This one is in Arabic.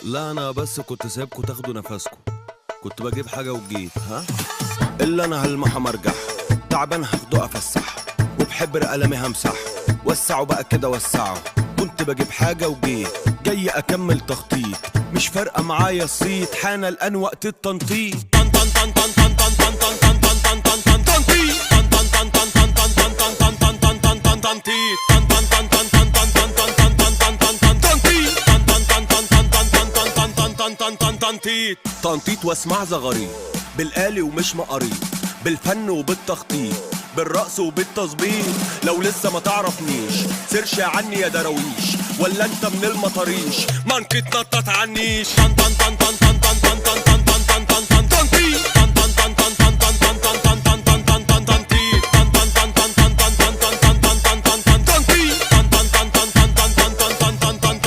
لا انا بس كنت سايبكوا تاخدوا نفسكوا، كنت بجيب حاجه وجيت. ها الا انا هلمح مرجح، تعبان هاخده افسح، وبحبر قلمي همسح، وسعوا بقى كده وسعوا. كنت بجيب حاجه وجيت، جاي اكمل تخطيط، مش فارقه معايا الصيت، حان الان وقت التنطيط. تنطيط واسمع زغاريط، بالآلي ومش مقاريط، بالفن وبالتخطيط، بالرقص وبالتظبيط. لو لسه ما تعرفنيش سيرش عني يا دراويش، ولا انت من المطاريش ما انك تنطط عنيش. تنطيط